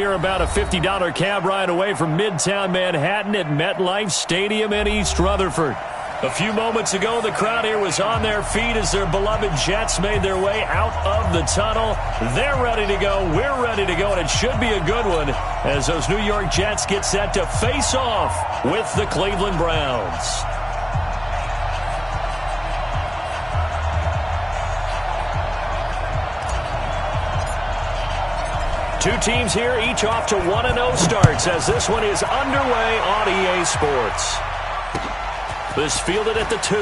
here about a $50 cab ride away from Midtown Manhattan at MetLife Stadium in East Rutherford. A few moments ago, the crowd here was on their feet as their beloved Jets made their way out of the tunnel. They're ready to go. We're ready to go, and it should be a good one as those New York Jets get set to face off with the Cleveland Browns. Two teams here, each off to 1-0 starts as this one is underway on EA Sports. This fielded at the 2.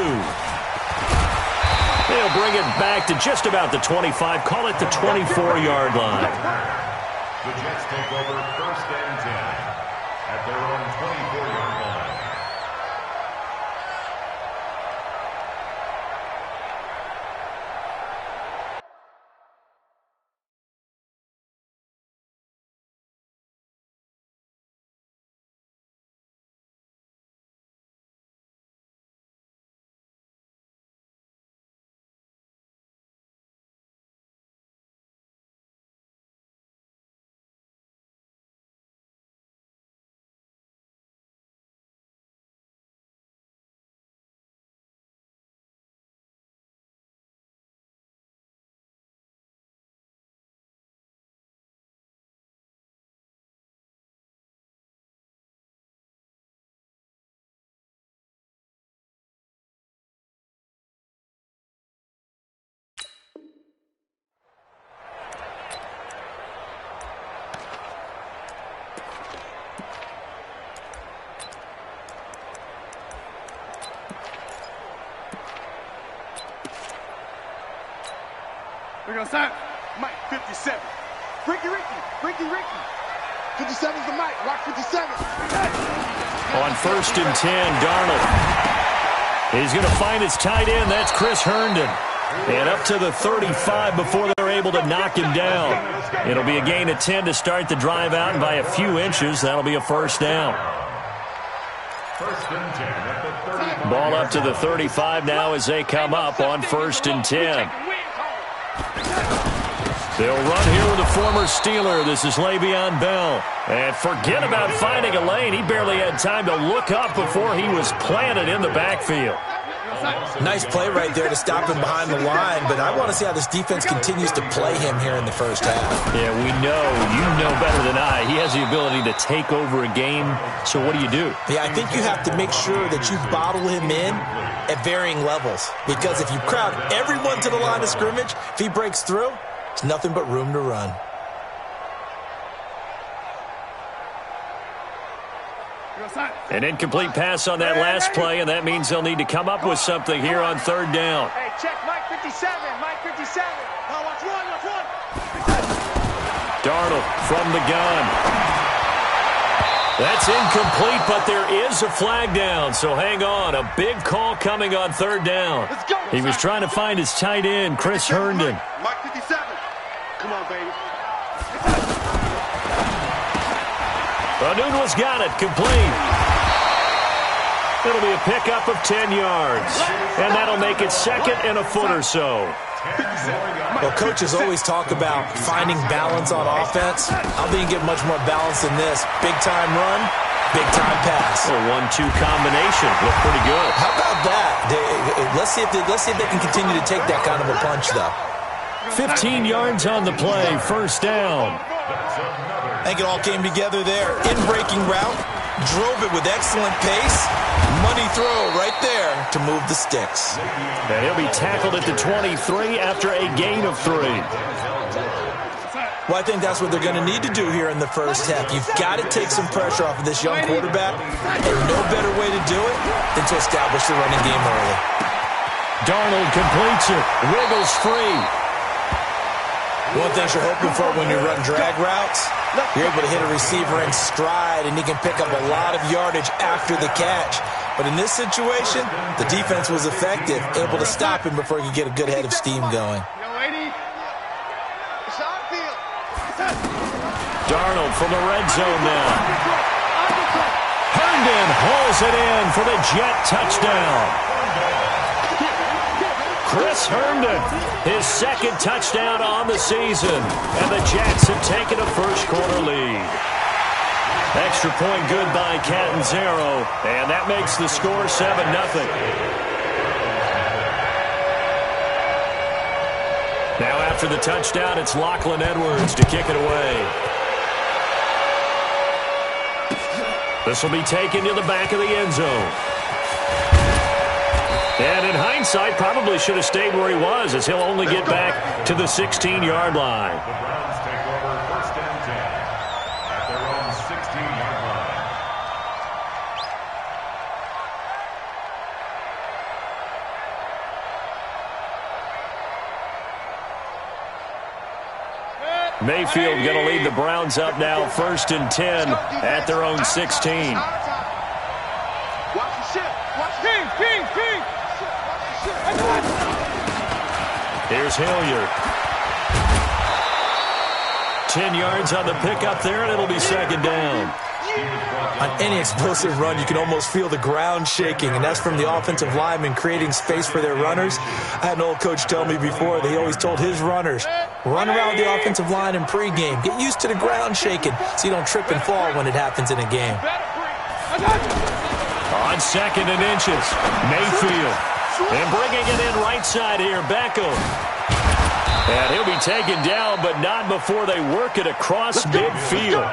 They'll bring it back to just about the 25, call it the 24-yard line. The Jets take over 1st and 10 at their own 24-yard line. We're going to sign Mike 57. Ricky. 57's the Mike. Rock 57. On 1st and 10, Darnold. He's going to find his tight end. That's Chris Herndon. And up to the 35 before they're able to knock him down. It'll be a gain of 10 to start the drive out, and by a few inches, that'll be a first down. 1st and 10 at the 35. Ball up to the 35 now as they come up on 1st and 10. They'll run here with a former Steeler. This is Le'Veon Bell. And forget about finding a lane. He barely had time to look up before he was planted in the backfield. Nice play right there to stop him behind the line, but I want to see how this defense continues to play him here in the first half. Yeah, we know. You know better than I. He has the ability to take over a game. So what do you do? Yeah, I think you have to make sure that you bottle him in at varying levels, because if you crowd everyone to the line of scrimmage, if he breaks through, it's nothing but room to run. An incomplete pass on that last play, and that means they'll need to come up with something here on 3rd down. Hey, check Mike 57. Mike 57. Now watch one. Darnold from the gun. That's incomplete, but there is a flag down, so hang on. A big call coming on 3rd down. He was trying to find his tight end, Chris Herndon. Mike 57. Come on, baby. Nuno's got it, complete. It'll be a pickup of 10 yards, and that'll make it 2nd and a foot or so. Well, coaches always talk about finding balance on offense. I think you get much more balance than this. Big-time run, big-time pass. A 1-2 combination. Looked pretty good. How about that? Let's see if they can continue to take that kind of a punch, though. 15 yards on the play, 1st down. I think it all came together there. In-breaking route, drove it with excellent pace. Money throw right there to move the sticks. And he'll be tackled at the 23 after a gain of 3. Well, I think that's what they're going to need to do here in the first half. You've got to take some pressure off of this young quarterback, and no better way to do it than to establish the running game early. Darnold completes it, wiggles free. One thing you're hoping for when you run drag routes, you're able to hit a receiver in stride, and he can pick up a lot of yardage after the catch. But in this situation, the defense was effective, able to stop him before he could get a good head of steam going. Darnold from the red zone now. Herndon hauls it in for the Jet touchdown. Chris Herndon, his 2nd touchdown on the season. And the Jets have taken a first quarter lead. Extra point good by Catanzaro, and that makes the score 7-0. Now after the touchdown, it's Lachlan Edwards to kick it away. This will be taken to the back of the end zone. And in hindsight, probably should have stayed where he was, as he'll only get back to the 16-yard line. The Browns take over 1st and 10 at their own 16-yard line. Mayfield going to lead the Browns up now 1st and 10 at their own 16. Watch the ship. Watch King. Here's Hilliard. 10 yards on the pickup there, and it'll be 2nd down. On any explosive run, you can almost feel the ground shaking, and that's from the offensive linemen creating space for their runners. I had an old coach tell me before that he always told his runners, run around the offensive line in pregame. Get used to the ground shaking so you don't trip and fall when it happens in a game. On 2nd and inches, Mayfield. And bringing it in right side here, Beckham. And he'll be taken down, but not before they work it across midfield.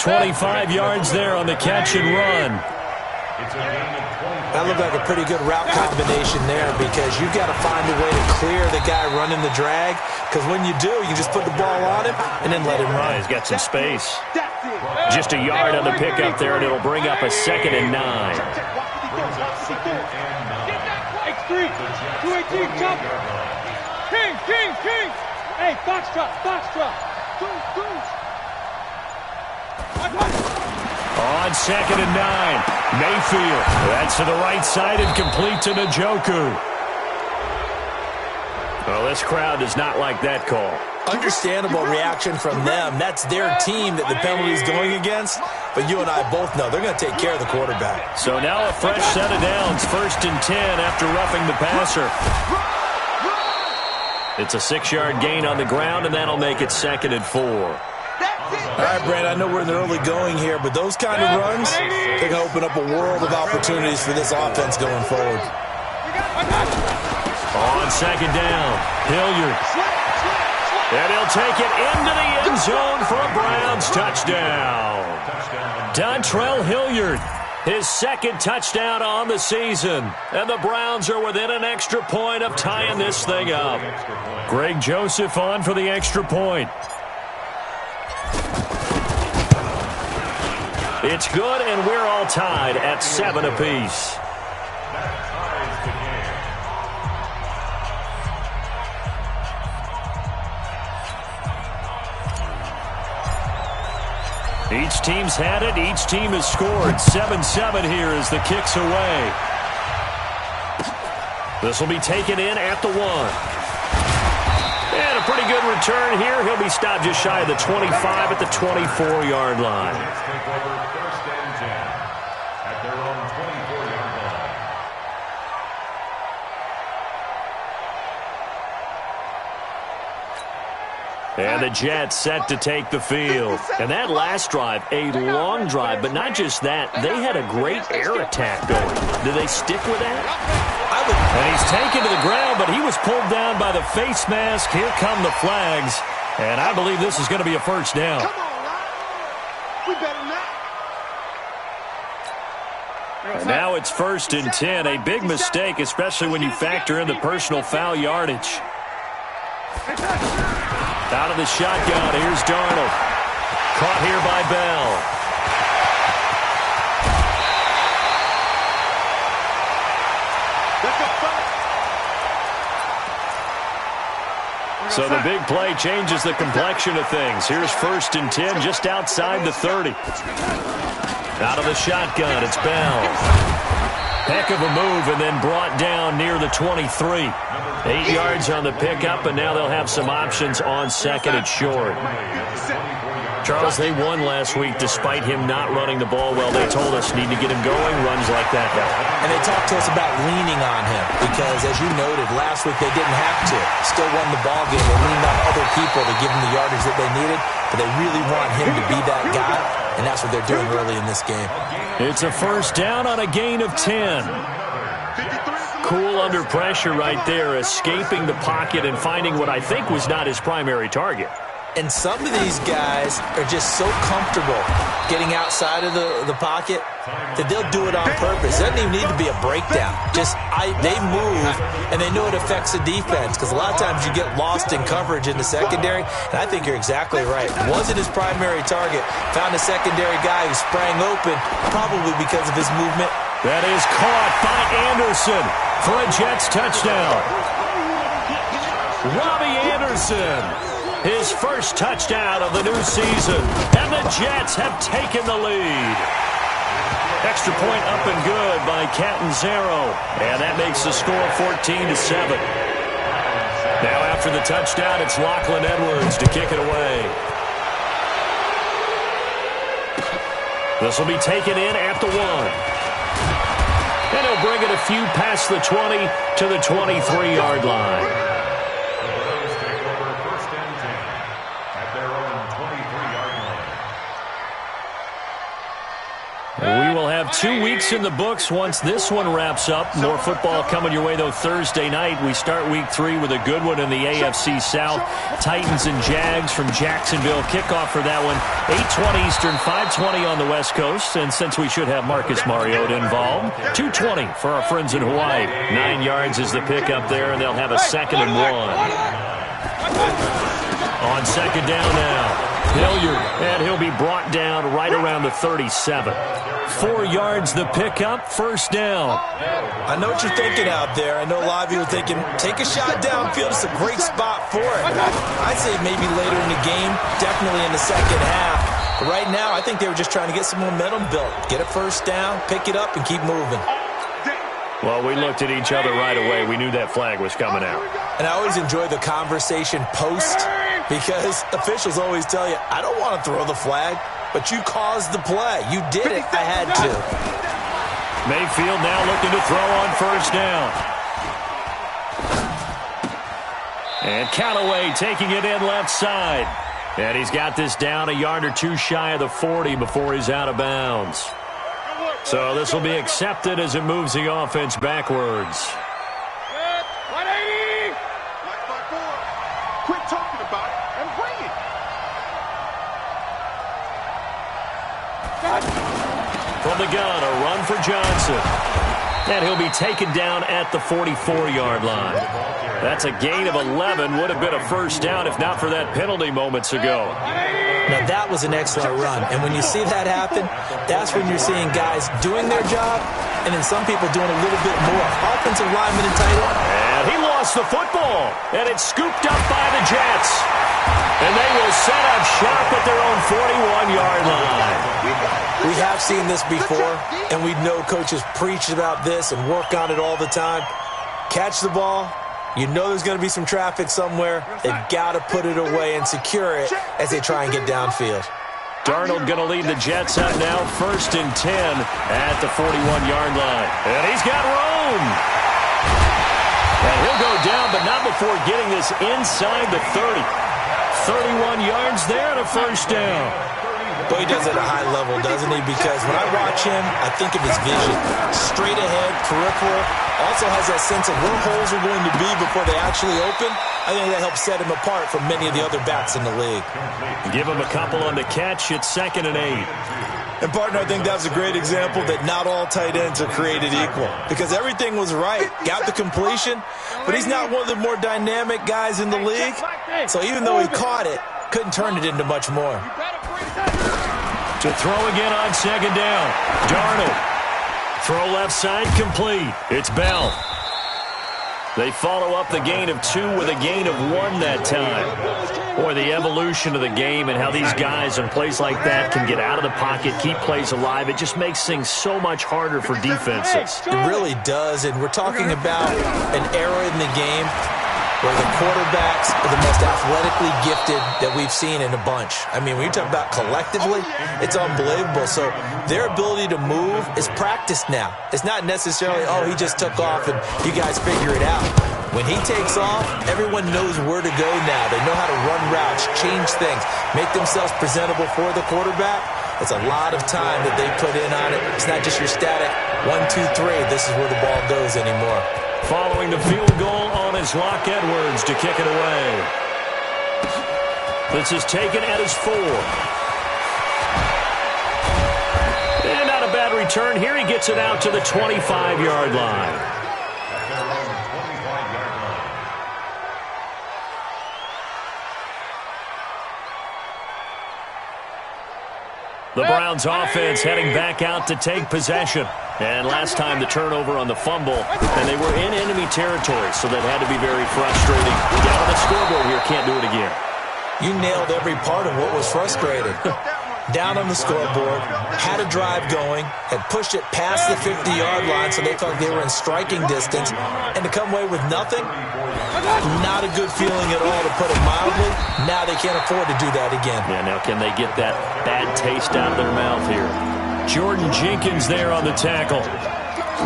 25 yards there on the catch and run. That looked like a pretty good route combination there, because you've got to find a way to clear the guy running the drag, because when you do, you just put the ball on him and then let him run. He's got some space. Just a yard on the pickup there, and it'll bring up a 2nd and 9. X3, 218, jump. King. Hey, Foxtrot. On 2nd and 9, Mayfield. That's to the right side and complete to Njoku. Well, this crowd does not like that call. Understandable reaction from them. That's their team that the penalty is going against. But you and I both know they're going to take care of the quarterback. So now a fresh set of downs, 1st and 10 after roughing the passer. It's a 6-yard gain on the ground, and that'll make it 2nd and 4. All right, Brad, I know we're in the early going here, but those kind of runs, they can open up a world of opportunities for this offense going forward. On 2nd down, Hilliard. And he'll take it into the end zone for a Browns touchdown. Dontrell Hilliard, his 2nd touchdown on the season. And the Browns are within an extra point of tying this thing up. Greg Joseph on for the extra point. It's good, and we're all tied at 7 apiece. Each team's had it. Each team has scored. 7-7 here as the kick's away. This will be taken in at the 1. And a pretty good return here. He'll be stopped just shy of the 25 at the 24-yard line. Take over 1st and 10 at their own 24-yard line. And the Jets set to take the field. And that last drive, a long drive, but not just that. They had a great air attack going. Do they stick with that? And he's taken to the ground, but he was pulled down by the face mask. Here come the flags. And I believe this is going to be a 1st down. Come on, we better not. And now it's 1st and 10. A big mistake, especially when you factor in the personal foul yardage. Out of the shotgun, here's Darnold. Caught here by Bell. So the big play changes the complexion of things. Here's 1st and 10 just outside the 30. Out of the shotgun, it's Bell. Heck of a move, and then brought down near the 23. 8 yards on the pickup, and now they'll have some options on 2nd and short. Charles, they won last week despite him not running the ball well. They told us need to get him going, runs like that help. And they talked to us about leaning on him because, as you noted, last week they didn't have to. Still won the ball game. They leaned on other people to give them the yardage that they needed, but they really want him to be that guy, and that's that's what they're doing early in this game. It's a first down on a gain of 10. Cool under pressure right there, escaping the pocket and finding what I think was not his primary target. And some of these guys are just so comfortable getting outside of the pocket that they'll do it on purpose. It doesn't even need to be a breakdown. They move, and they know it affects the defense, because a lot of times you get lost in coverage in the secondary, and I think you're exactly right. Wasn't his primary target. Found a secondary guy who sprang open, probably because of his movement. That is caught by Anderson for a Jets touchdown. Robbie Anderson, his first touchdown of the new season, and the Jets have taken the lead. Extra point up and good by Catanzaro, and that makes the score 14-7. Now after the touchdown, it's Lachlan Edwards to kick it away. This will be taken in at the 1. And he'll bring it a few past the 20 to the 23-yard line. We will have 2 weeks in the books once this one wraps up. More football coming your way, though, Thursday night. We start week 3 with a good one in the AFC South. Titans and Jags from Jacksonville. Kickoff for that one, 8:20 Eastern, 5:20 on the West Coast. And since we should have Marcus Mariota involved, 2:20 for our friends in Hawaii. 9 yards is the pickup there, and they'll have a 2nd and 1. On 2nd down now. Hilliard, and he'll be brought down right around the 37. 4 yards the pickup, first down. I know what you're thinking out there. I know a lot of you are thinking, take a shot downfield. It's a great spot for it. I'd say maybe later in the game, definitely in the second half. But right now, I think they were just trying to get some momentum built. Get a first down, pick it up, and keep moving. Well, we looked at each other right away. We knew that flag was coming out. And I always enjoy the conversation post, because officials always tell you, I don't want to throw the flag, but you caused the play. You did it. I had to. Mayfield now looking to throw on first down. And Callaway taking it in left side. And he's got this down a yard or two shy of the 40 before he's out of bounds. So this will be accepted as it moves the offense backwards. 180! Quit talking about it and bring it. From the gun, a run for Johnson. And he'll be taken down at the 44-yard line. That's a gain of 11. Would have been a first down if not for that penalty moments ago. Now, that was an excellent run. And when you see that happen, that's when you're seeing guys doing their job and then some people doing a little bit more. Offensive lineman entitled. And he lost the football. And it's scooped up by the Jets. And they will set up shop at their own 41-yard line. We have seen this before, and we know coaches preach about this and work on it all the time. Catch the ball. You know there's going to be some traffic somewhere. They've got to put it away and secure it as they try and get downfield. Darnold going to lead the Jets up now, 1st and 10 at the 41-yard line. And he's got room. And he'll go down, but not before getting this inside the 30. 31 yards there and a first down. But he does it at a high level, doesn't he? Because when I watch him, I think of his vision. Straight ahead, peripheral. Also has that sense of where holes are going to be before they actually open. I think that helps set him apart from many of the other backs in the league. Give him a couple on the catch. It's 2nd and 8. And, partner, I think that was a great example that not all tight ends are created equal. Because everything was right. Got the completion. But he's not one of the more dynamic guys in the league. So even though he caught it, couldn't turn it into much more. To throw again on 2nd down. Darnold. Throw left side complete. It's Bell. They follow up the gain of 2 with a gain of 1 that time. Boy, the evolution of the game and how these guys in plays like that can get out of the pocket, keep plays alive, it just makes things so much harder for defenses. It really does, and we're talking about an era in the game where the quarterbacks are the most athletically gifted that we've seen in a bunch. I mean, when you talk about collectively, it's unbelievable. So their ability to move is practiced now. It's not necessarily, oh, he just took off and you guys figure it out. When he takes off, everyone knows where to go now. They know how to run routes, change things, make themselves presentable for the quarterback. It's a lot of time that they put in on it. It's not just your static 1, 2, 3. This is where the ball goes anymore. Following the field goal on his Locke Edwards to kick it away. This is taken at his 4. And not a bad return. Here he gets it out to the 25-yard line. The Browns offense heading back out to take possession. And last time the turnover on the fumble, and they were in enemy territory, so that had to be very frustrating. Down on the scoreboard here, can't do it again. You nailed every part of what was frustrating. Down on the scoreboard, had a drive going, had pushed it past the 50-yard line so they felt they were in striking distance, and to come away with nothing, not a good feeling at all, to put it mildly. Now they can't afford to do that again. Yeah, now can they get that bad taste out of their mouth here? Jordan Jenkins there on the tackle.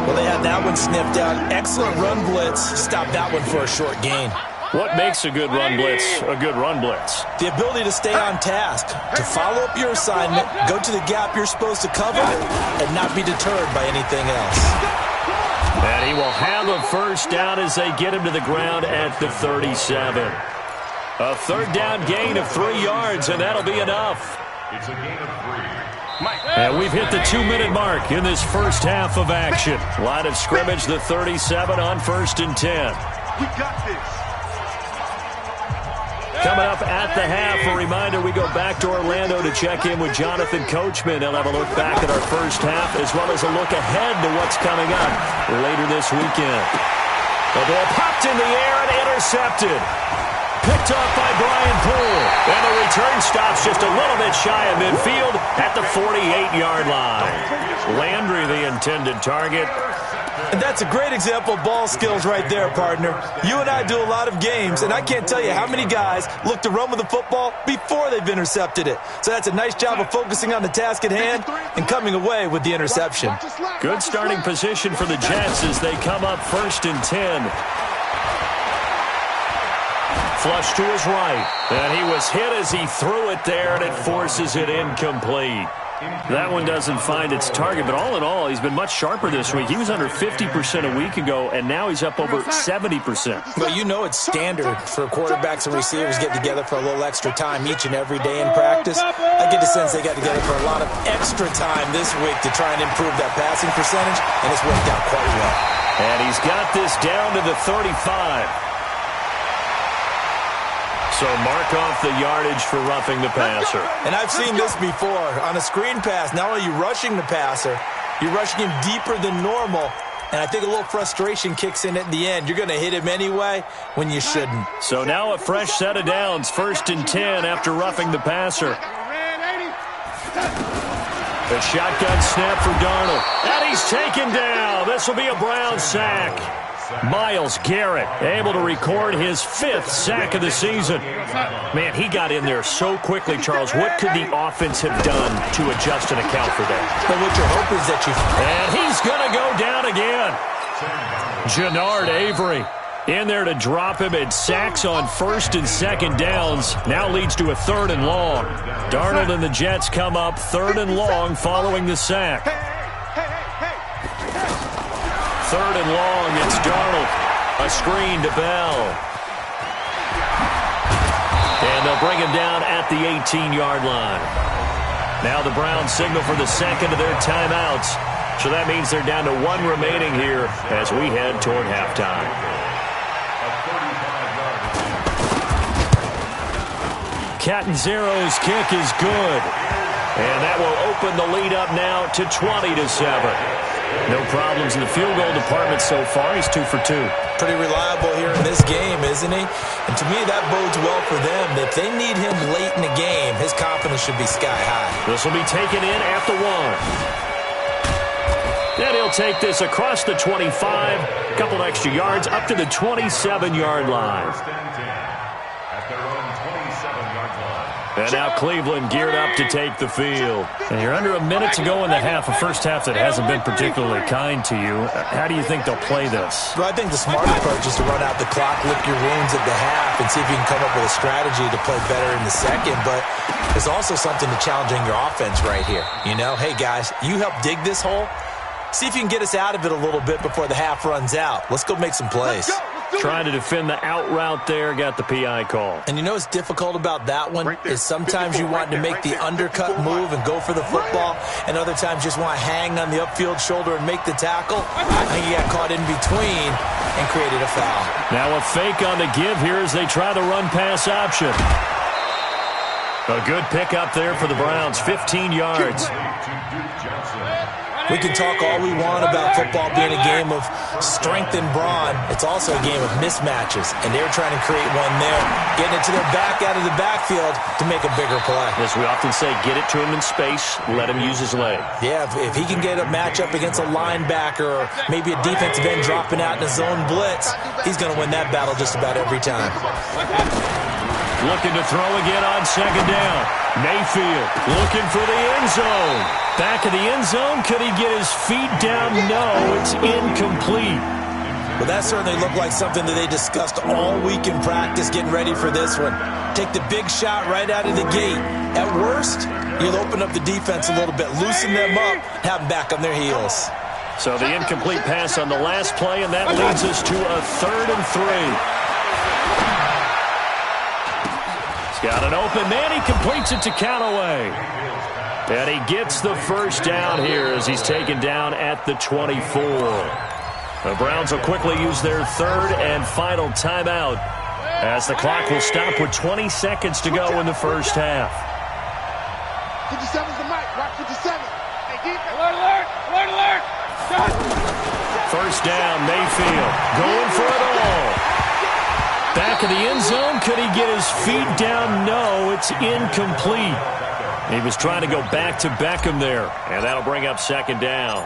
Well, they had that one sniffed out. Excellent run blitz. Stopped that one for a short gain. What makes a good run blitz a good run blitz? The ability to stay on task, to follow up your assignment, go to the gap you're supposed to cover, and not be deterred by anything else. And he will have a first down as they get him to the ground at the 37. A third down gain of 3 yards, and that'll be enough. It's a gain of 3. And we've hit the 2-minute mark in this first half of action. Line of scrimmage, the 37 on 1st and 10. We got this. Coming up at the half, a reminder, we go back to Orlando to check in with Jonathan Coachman. They'll have a look back at our first half as well as a look ahead to what's coming up later this weekend. The ball popped in the air and intercepted. Picked off by Brian Poole. And the return stops just a little bit shy of midfield at the 48-yard line. Landry, the intended target. And that's a great example of ball skills right there, partner. You and I do a lot of games, and I can't tell you how many guys look to run with the football before they've intercepted it. So that's a nice job of focusing on the task at hand and coming away with the interception. Good starting position for the Jets as they come up 1st and 10. Flush to his right. And he was hit as he threw it there, and it forces it incomplete. That one doesn't find its target, but all in all, he's been much sharper this week. He was under 50% a week ago, and now he's up over 70%. Well, you know it's standard for quarterbacks and receivers get together for a little extra time each and every day in practice. I get the sense they got together for a lot of extra time this week to try and improve that passing percentage, and it's worked out quite well. And he's got this down to the 35. So mark off the yardage for roughing the passer. And I've seen this before. On a screen pass, not only are you rushing the passer, you're rushing him deeper than normal. And I think a little frustration kicks in at the end. You're going to hit him anyway when you shouldn't. So now a fresh set of downs. 1st and 10 after roughing the passer. A shotgun snap for Darnold. And he's taken down. This will be a Browns sack. Myles Garrett able to record his 5th sack of the season. Man, he got in there so quickly, Charles. What could the offense have done to adjust and account for that? But what your hope is that you... And he's going to go down again. Jannard Avery in there to drop him, and sacks on 1st and 2nd downs. Now leads to a 3rd and long. Darnold and the Jets come up 3rd and long following the sack. 3rd and long, it's Darnold. A screen to Bell. And they'll bring him down at the 18-yard line. Now the Browns signal for the second of their timeouts. So that means they're down to 1 remaining here as we head toward halftime. Catanzaro's kick is good. And that will open the lead up now to 20-7. No problems in the field goal department so far. He's 2 for 2. Pretty reliable here in this game, isn't he? And to me, that bodes well for them. If they need him late in the game, his confidence should be sky high. This will be taken in at the 1. And he'll take this across the 25. A couple extra yards up to the 27-yard line. At their own 27-yard line. And now Cleveland geared up to take the field. And you're under a minute to go in the half, a first half that hasn't been particularly kind to you. How do you think they'll play this? Well, I think the smart approach is to run out the clock, lick your wounds at the half, and see if you can come up with a strategy to play better in the second. But there's also something to challenging your offense right here. You know, hey, guys, you help dig this hole. See if you can get us out of it a little bit before the half runs out. Let's go make some plays. Trying to defend the out route there, got the PI call. And you know what's difficult about that one is sometimes you want to make the undercut move and go for the football, and other times just want to hang on the upfield shoulder and make the tackle. I think he got caught in between and created a foul. Now a fake on the give here as they try the run-pass option. A good pickup there for the Browns, 15 yards. We can talk all we want about football being a game of strength and brawn. It's also a game of mismatches, and they're trying to create one there, getting it to their back out of the backfield to make a bigger play. As we often say, get it to him in space, let him use his leg. Yeah, if he can get a matchup against a linebacker or maybe a defensive end dropping out in a zone blitz, he's going to win that battle just about every time. Looking to throw again on second down. Mayfield looking for the end zone. Back of the end zone. Could he get his feet down? No, it's incomplete. Well, that certainly looked like something that they discussed all week in practice getting ready for this one. Take the big shot right out of the gate. At worst, you'll open up the defense a little bit, loosen them up, have them back on their heels. So the incomplete pass on the last play, and that leads us to a 3rd and 3. Got an open man. He completes it to Callaway. And he gets the first down here as he's taken down at the 24. The Browns will quickly use their 3rd and final timeout as the clock will stop with 20 seconds to go in the first half. 57's the mic. Watch 57. Hey, defense. Alert, alert. Alert, alert. First down, Mayfield going for it all. Back of the end zone. Could he get his feet down? No, it's incomplete. He was trying to go back to Beckham there, and that'll bring up second down.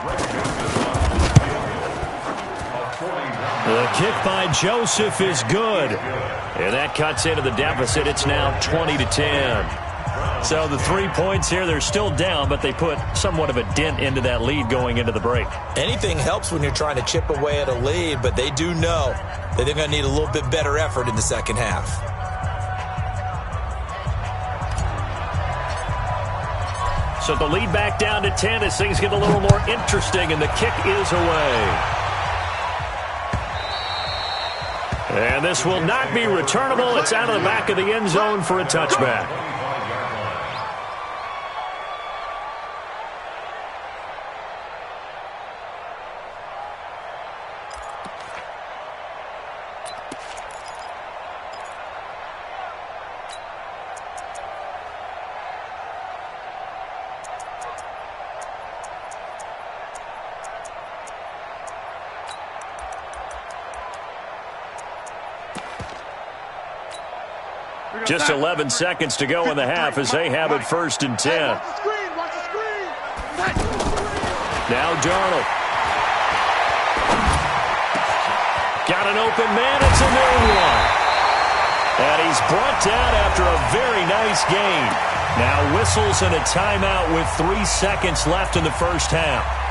The kick by Joseph is good, and that cuts into the deficit. It's now 20-10. So the 3 points here, they're still down, but they put somewhat of a dent into that lead going into the break. Anything helps when you're trying to chip away at a lead, but they do know that they're going to need a little bit better effort in the second half. So the lead back down to 10 as things get a little more interesting, and the kick is away. And this will not be returnable. It's out of the back of the end zone for a touchback. Just 11 seconds to go in the half as they have it 1st and 10. Now Darnold. Got an open man. It's a new one. And he's brought down after a very nice gain. Now whistles and a timeout with 3 seconds left in the first half.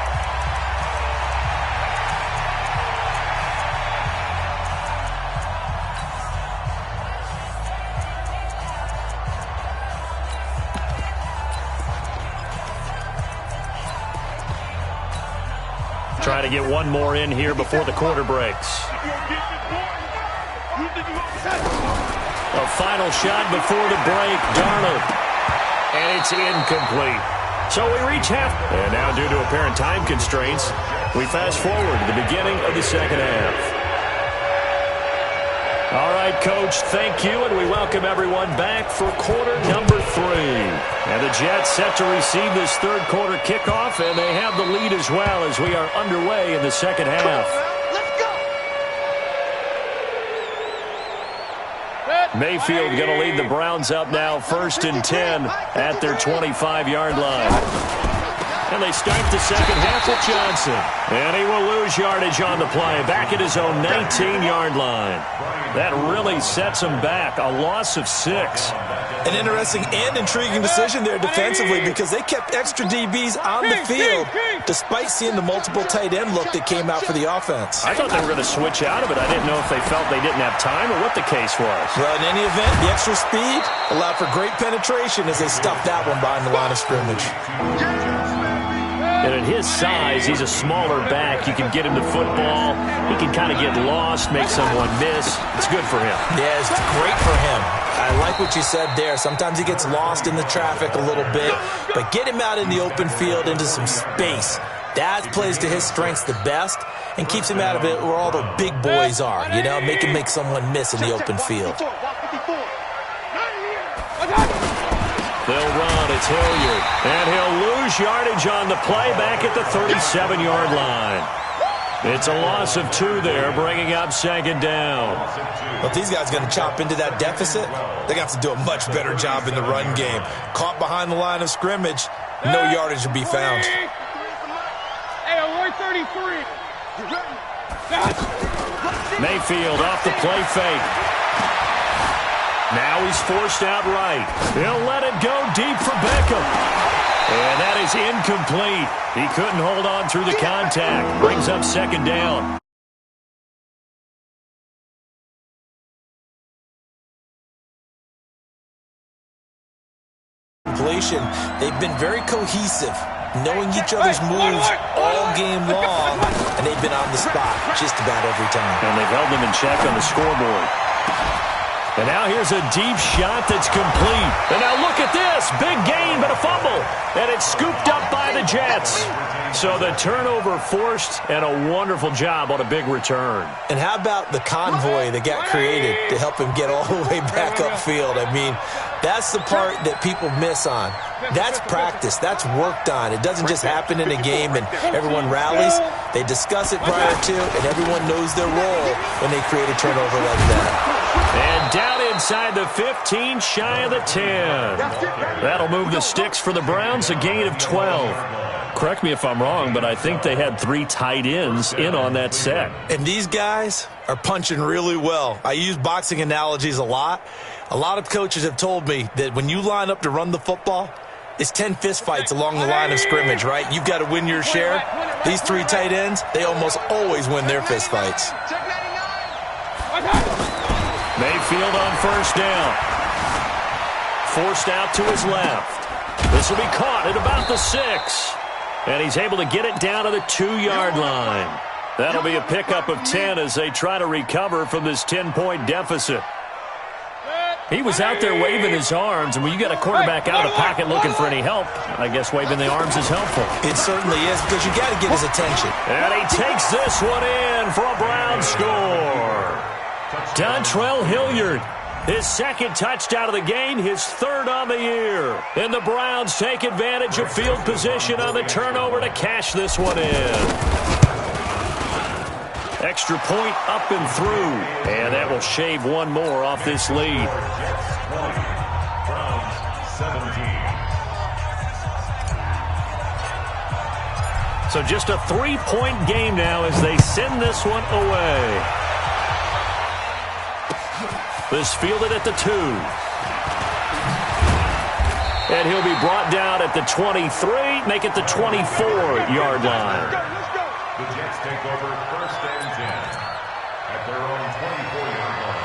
Trying to get one more in here before the quarter breaks. A final shot before the break. Darnold. And it's incomplete. So we reach half. And now due to apparent time constraints, we fast forward to the beginning of the second half. All right, Coach, thank you, and we welcome everyone back for quarter number 3. And the Jets set to receive this third quarter kickoff, and they have the lead as well as we are underway in the second half. Mayfield going to lead the Browns up now 1st and 10 at their 25-yard line. And they start the second half with Johnson. And he will lose yardage on the play, back at his own 19-yard line. That really sets him back, a loss of 6. An interesting and intriguing decision there defensively because they kept extra DBs on the field despite seeing the multiple tight end look that came out for the offense. I thought they were going to switch out of it. I didn't know if they felt they didn't have time or what the case was. Well, in any event, the extra speed allowed for great penetration as they stuffed that one behind the line of scrimmage. And at his size, he's a smaller back. You can get him to football. He can kind of get lost, make someone miss. It's good for him. Yeah, it's great for him. I like what you said there. Sometimes he gets lost in the traffic a little bit, but get him out in the open field into some space. That plays to his strengths the best and keeps him out of it where all the big boys are, you know, make him make someone miss in the open field. They'll run. It's Hilliard. And he'll lose yardage on the play back at the 37-yard line. It's a loss of 2 there, bringing up second down. Well, if these guys are going to chop into that deficit, they got to do a much better job in the run game. Caught behind the line of scrimmage, no yardage to be found. Hey, alert 33. Mayfield off the play fake. Now he's forced out right. He'll let it go deep for Beckham. And that is incomplete. He couldn't hold on through the contact. Brings up second down. They've been very cohesive, knowing each other's moves all game long, and they've been on the spot just about every time. And they've held them in check on the scoreboard. And now here's a deep shot that's complete. And now look at this. Big gain, but a fumble. And it's scooped up by the Jets. So the turnover forced, and a wonderful job on a big return. And how about the convoy that got created to help him get all the way back upfield? I mean, that's the part that people miss on. That's practice. That's worked on. It doesn't just happen in a game and everyone rallies. They discuss it prior to, and everyone knows their role when they create a turnover like that. And down inside the 15, shy of the 10. That'll move the sticks for the Browns, a gain of 12. Correct me if I'm wrong, but I think they had 3 tight ends in on that set. And these guys are punching really well. I use boxing analogies a lot. A lot of coaches have told me that when you line up to run the football, it's 10 fistfights along the line of scrimmage, right? You've got to win your share. These 3 tight ends, they almost always win their fistfights. Mayfield on first down. Forced out to his left. This will be caught at about the 6. And he's able to get it down to the 2-yard line. That'll be a pickup of 10 as they try to recover from this 10-point deficit. He was out there waving his arms, and when you got a quarterback out of the pocket looking for any help, I guess waving the arms is helpful. It certainly is, because you got to get his attention. And he takes this one in for a Brown score. Dontrell Hilliard, his second touchdown of the game, his 3rd on the year. And the Browns take advantage of field position on the turnover to cash this one in. Extra point up and through. And that will shave one more off this lead. Browns 17. So just a 3-point game now as they send this one away. This fielded at the 2. And he'll be brought down at the 23, make it the 24-yard line. The Jets take over 1st and 10 at their own 24-yard line.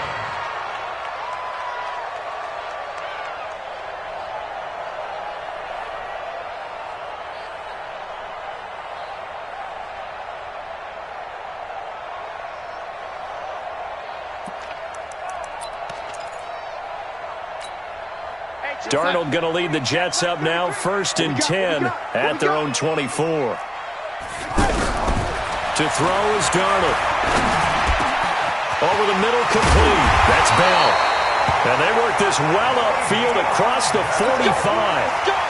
Darnold going to lead the Jets up now, 1st and 10 at their own 24. To throw is Darnold. Over the middle, complete. That's Bell. And they work this well upfield across the 45.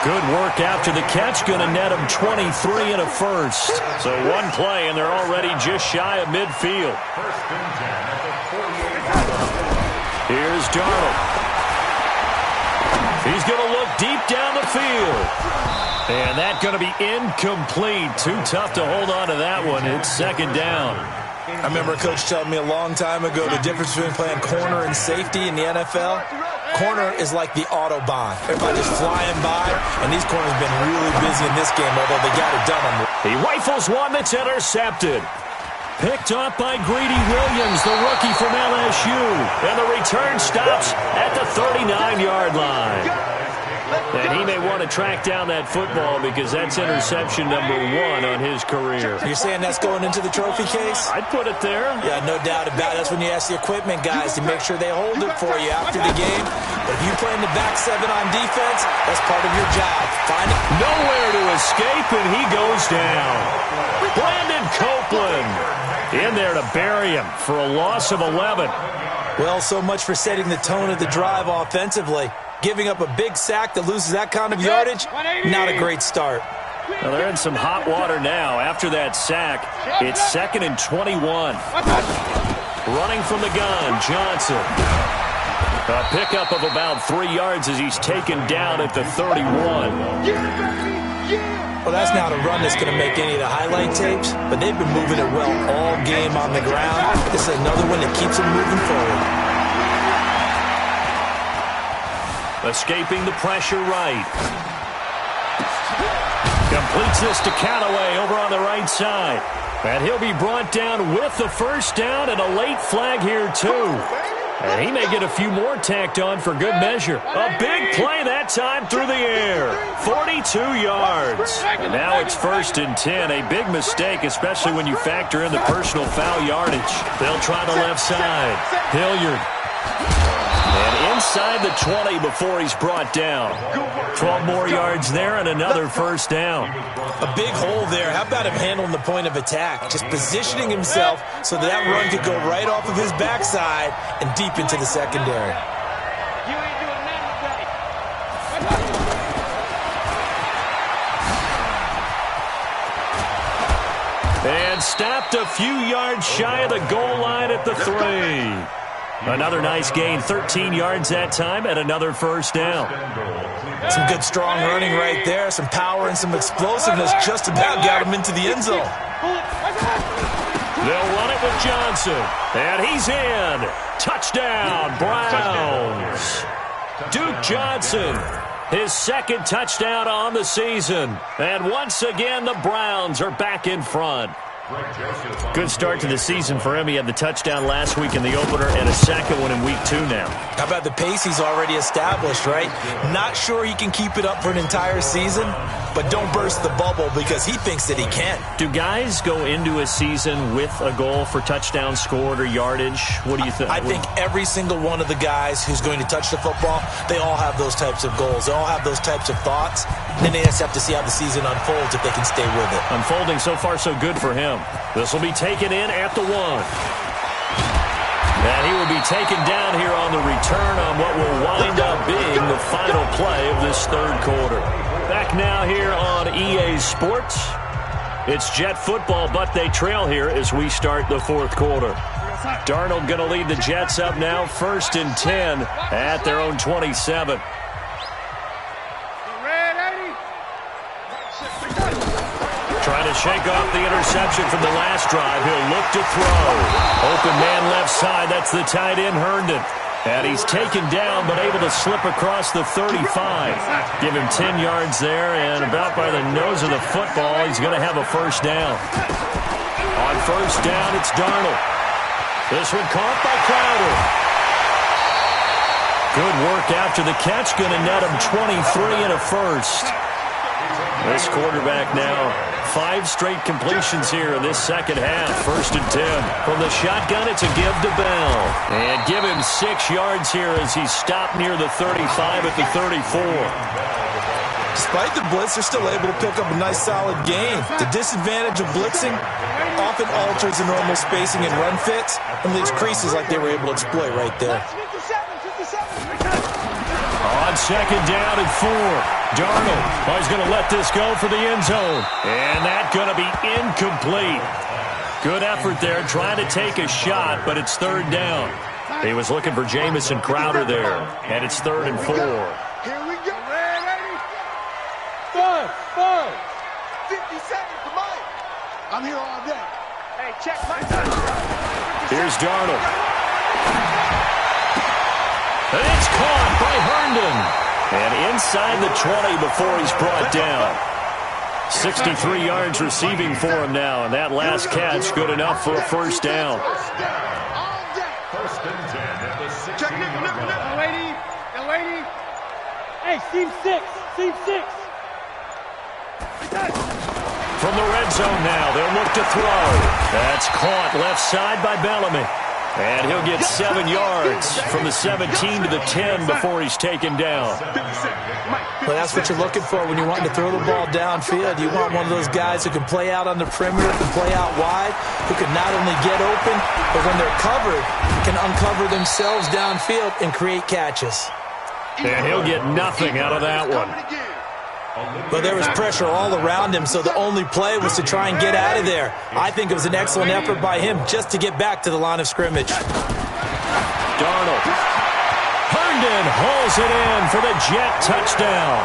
Good work after the catch. Going to net him 23 and a first. So one play, and they're already just shy of midfield. 1st and 10 at the 48-yard line. Here's Darnold. He's going to look deep down the field. And that's going to be incomplete. Too tough to hold on to that one. It's 2nd down. I remember a coach telling me a long time ago the difference between playing corner and safety in the NFL. Corner is like the Autobahn. Everybody's flying by, and these corners have been really busy in this game, although they got it done. He rifles one that's intercepted. Picked up by Greedy Williams, the rookie from LSU. And the return stops at the 39-yard line. And he may want to track down that football because that's interception number 1 on his career. You're saying that's going into the trophy case? I'd put it there. Yeah, no doubt about it. That's when you ask the equipment guys to make sure they hold it for you after the game. But if you play in the back 7 on defense, that's part of your job. Find it. Nowhere to escape, and he goes down. Brandon Copeland in there to bury him for a loss of 11. Well, so much for setting the tone of the drive offensively. Giving up a big sack that loses that kind of yardage, not a great start. Well, they're in some hot water now. After that sack, it's 2nd and 21. Running from the gun, Johnson. A pickup of about 3 yards as he's taken down at the 31. Well, that's not a run that's going to make any of the highlight tapes, but they've been moving it well all game on the ground. This is another one that keeps them moving forward. Escaping the pressure right. Completes this to Callaway over on the right side. And he'll be brought down with the first down and a late flag here too. And he may get a few more tacked on for good measure. A big play that time through the air. 42 yards. And now it's 1st and 10. A big mistake, especially when you factor in the personal foul yardage. They'll try the left side. Hilliard. And inside the 20 before he's brought down. 12 more yards there and another first down. A big hole there. How about him handling the point of attack? Just positioning himself so that run could go right off of his backside and deep into the secondary. And stopped a few yards shy of the goal line at the 3. Another nice gain, 13 yards that time, and another first down. Some good, strong running right there. Some power and some explosiveness just about got him into the end zone. They'll run it with Johnson, and he's in. Touchdown, Browns. Duke Johnson, his 2nd touchdown on the season. And once again, the Browns are back in front. Good start to the season for him. He had the touchdown last week in the opener and a second one in week 2 now. How about the pace he's already established, right? Not sure he can keep it up for an entire season, but don't burst the bubble because he thinks that he can. Do guys go into a season with a goal for touchdowns scored or yardage? What do you think? I think every single one of the guys who's going to touch the football, they all have those types of goals. They all have those types of thoughts. Then they just have to see how the season unfolds if they can stay with it. Unfolding so far so good for him. This will be taken in at the 1. And he will be taken down here on the return on what will wind up being the final play of this 3rd quarter. Back now here on EA Sports. It's Jet football, but they trail here as we start the 4th quarter. Darnold going to lead the Jets up now, 1st and 10 at their own 27. Trying to shake off the interception from the last drive. He'll look to throw. Open man left side. That's the tight end, Herndon. And he's taken down, but able to slip across the 35. Give him 10 yards there, and about by the nose of the football, he's going to have a first down. On first down, it's Darnold. This one caught by Crowder. Good work after the catch. Going to net him 23 and a first. This quarterback now, 5 straight completions here in this second half. 1st and 10. From the shotgun, it's a give to Bell. And give him 6 yards here as he's stopped near the 35 at the 34. Despite the blitz, they're still able to pick up a nice, solid gain. The disadvantage of blitzing often alters the normal spacing and run fits and leaves creases like they were able to exploit right there. On 2nd down and 4. Darnold, he's going to let this go for the end zone. And that's going to be incomplete. Good effort there, trying to take a shot, but it's 3rd down. He was looking for Jamison Crowder there, and it's 3rd and 4. Here we go. Ready? 5. 50 seconds to Mike. I'm here all day. Hey, check my time. Here's Darnold. And it's caught by Herndon. And inside the 20 before he's brought down. 63 yards receiving for him now, and that last catch good enough for a first down. First and 10 at the 16-yard line. Lady. Hey, seam 6. From the red zone now, they'll look to throw. That's caught left side by Bellamy. And he'll get 7 yards from the 17 to the 10 before he's taken down. Well, that's what you're looking for when you're wanting to throw the ball downfield. You want one of those guys who can play out on the perimeter, can play out wide, who can not only get open, but when they're covered, can uncover themselves downfield and create catches. And he'll get nothing out of that one. But there was pressure all around him, so the only play was to try and get out of there. I think it was an excellent effort by him just to get back to the line of scrimmage. Darnold. Herndon hauls it in for the Jet touchdown.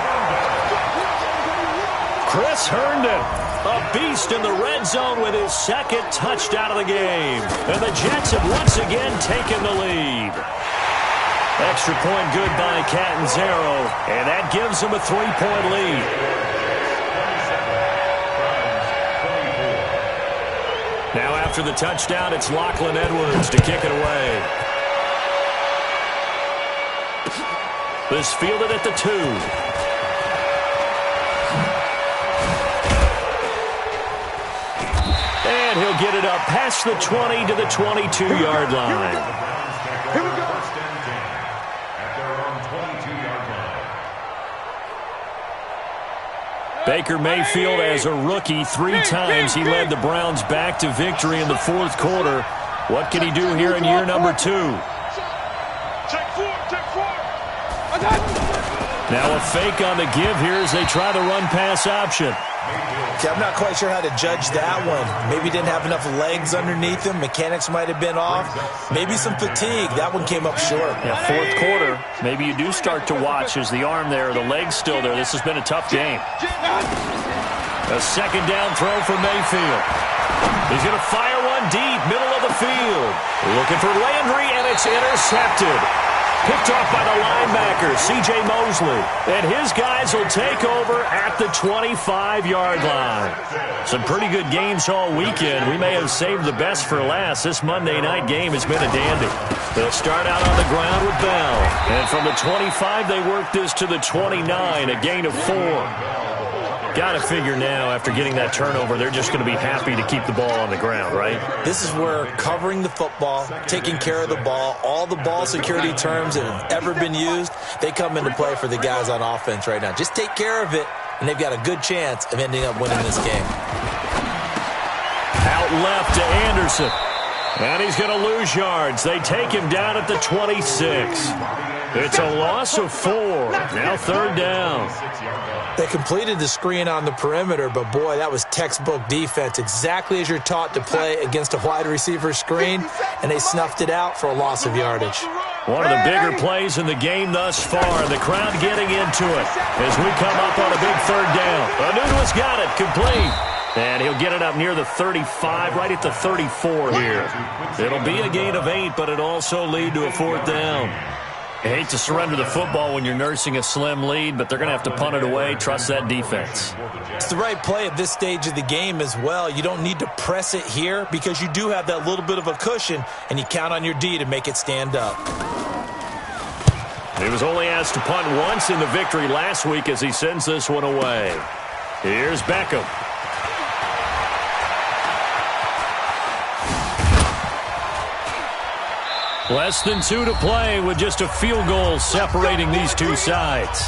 Chris Herndon, a beast in the red zone with his second touchdown of the game. And the Jets have once again taken the lead. Extra point good by Catanzaro, and that gives him a 3-point lead. Now after the touchdown, it's Lachlan Edwards to kick it away. This fielded at the 2. And he'll get it up past the 20 to the 22-yard line. Here we go. First and 10 at their own 22-yard line. Baker Mayfield, as a rookie, 3 times he led the Browns back to victory in the fourth quarter. What can he do here in year number 2? Check 4. Now a fake on the give here as they try the run-pass option. Okay, I'm not quite sure how to judge that one. Maybe didn't have enough legs underneath him. Mechanics might have been off. Maybe some fatigue. That one came up short. Yeah, fourth quarter, maybe you do start to watch as the arm there, the leg's still there. This has been a tough game. A second down throw for Mayfield. He's going to fire one deep, middle of the field. Looking for Landry, and it's intercepted. Picked off by the linebacker, C.J. Mosley. And his guys will take over at the 25-yard line. Some pretty good games all weekend. We may have saved the best for last. This Monday night game has been a dandy. They'll start out on the ground with Bell. And from the 25, they work this to the 29, a gain of 4. Got to figure now, after getting that turnover, they're just going to be happy to keep the ball on the ground, right? This is where covering the football, taking care of the ball, all the ball security terms that have ever been used, they come into play for the guys on offense right now. Just take care of it, and they've got a good chance of ending up winning this game. Out left to Anderson. And he's going to lose yards. They take him down at the 26. It's a loss of 4. Now third down. They completed the screen on the perimeter, but boy, that was textbook defense. Exactly as you're taught to play against a wide receiver screen, and they snuffed it out for a loss of yardage. One of the bigger plays in the game thus far. The crowd getting into it as we come up on a big third down. Anunua's got it, complete. And he'll get it up near the 35, right at the 34 here. It'll be a gain of 8, but it'll also lead to a fourth down. I hate to surrender the football when you're nursing a slim lead, but they're going to have to punt it away. Trust that defense. It's the right play at this stage of the game as well. You don't need to press it here because you do have that little bit of a cushion, and you count on your D to make it stand up. He was only asked to punt once in the victory last week as he sends this one away. Here's Beckham. Less than 2 to play with just a field goal separating these two sides.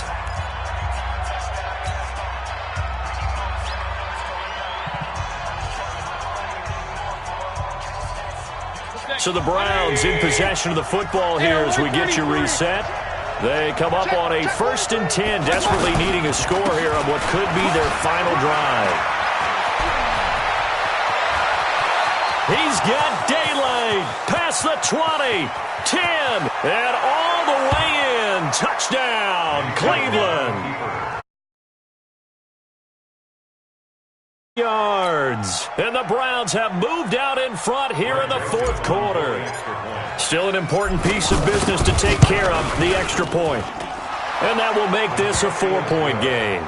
So the Browns in possession of the football here as we get you reset. They come up on a 1st and 10, desperately needing a score here on what could be their final drive. He's got daylight past the 20, 10, and all the way in. Touchdown, Cleveland. Yards, and the Browns have moved out in front here in the fourth quarter. Still an important piece of business to take care of, the extra point. And that will make this a 4-point game.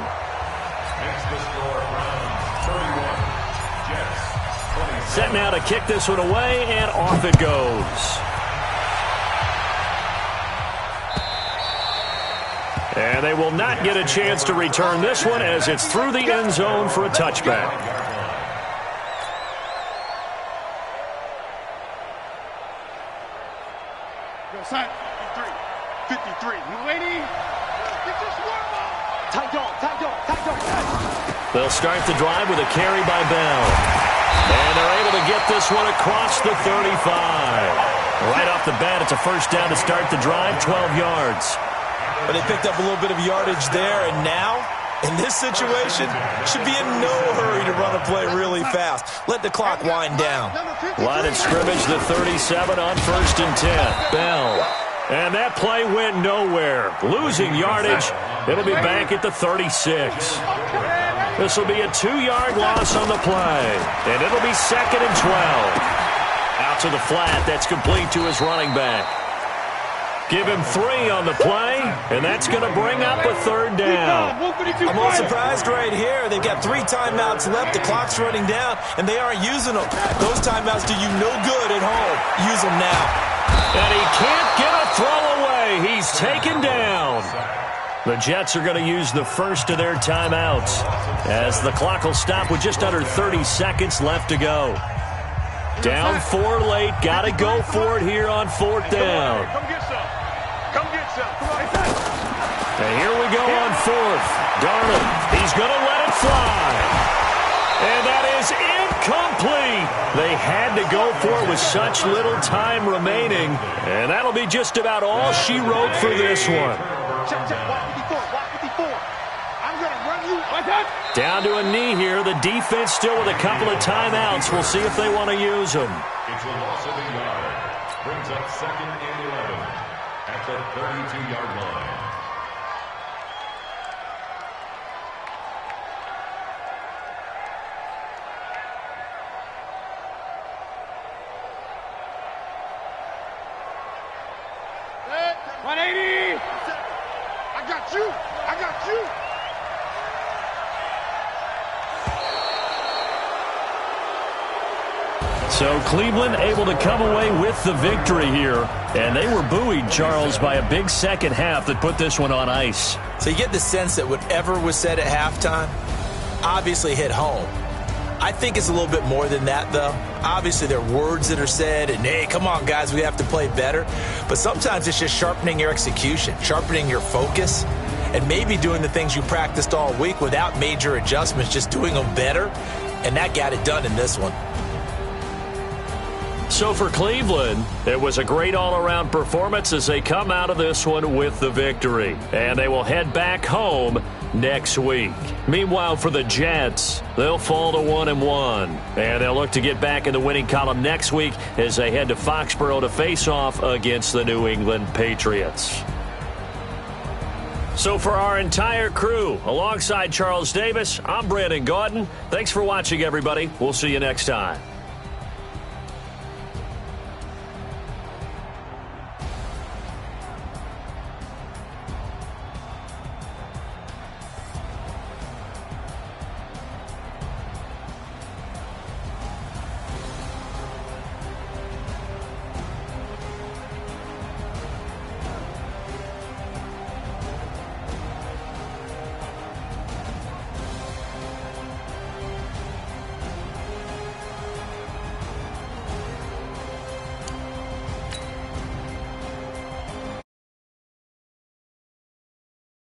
Makes the score Browns 31, Jets 27. Set now to kick this one away, and off it goes. And they will not get a chance to return this one as it's through the end zone for a touchback. Yo, son, 53. You ready? Get this one on. Tight dog. They'll start the drive with a carry by Bell. And they're able to get this one across the 35. Right off the bat, it's a first down to start the drive, 12 yards. But they picked up a little bit of yardage there, and now, in this situation, should be in no hurry to run a play really fast. Let the clock wind down. Line of scrimmage, the 37 on 1st and 10. Bell. And that play went nowhere. Losing yardage. It'll be back at the 36. This will be a 2-yard loss on the play. And it'll be 2nd and 12. Out to the flat. That's complete to his running back. Give him 3 on the play, and that's going to bring up a 3rd down. I'm a little surprised right here. They've got 3 timeouts left. The clock's running down, and they aren't using them. Those timeouts do you no good at home. Use them now. And he can't get a throw away. He's taken down. The Jets are going to use the first of their timeouts as the clock will stop with just under 30 seconds left to go. Down 4 late. Got to go for it here on 4th down. And here we go on 4th. Darnold, he's going to let it fly. And that is incomplete. They had to go for it with such little time remaining. And that'll be just about all she wrote for this one. Down to a knee here. The defense still with a couple of timeouts. We'll see if they want to use them. It's a loss of a yard. Brings up 2nd and 11 at the 32-yard line. I got you. So Cleveland able to come away with the victory here. And they were buoyed, Charles, by a big second half that put this one on ice. So you get the sense that whatever was said at halftime obviously hit home. I think it's a little bit more than that, though. Obviously, there are words that are said, and, hey, come on, guys, we have to play better. But sometimes it's just sharpening your execution, sharpening your focus, and maybe doing the things you practiced all week without major adjustments, just doing them better. And that got it done in this one. So for Cleveland, it was a great all-around performance as they come out of this one with the victory. And they will head back home next week. Meanwhile, for the Jets, they'll fall to 1-1. And they'll look to get back in the winning column next week as they head to Foxborough to face off against the New England Patriots. So for our entire crew, alongside Charles Davis, I'm Brandon Gaudin. Thanks for watching, everybody. We'll see you next time.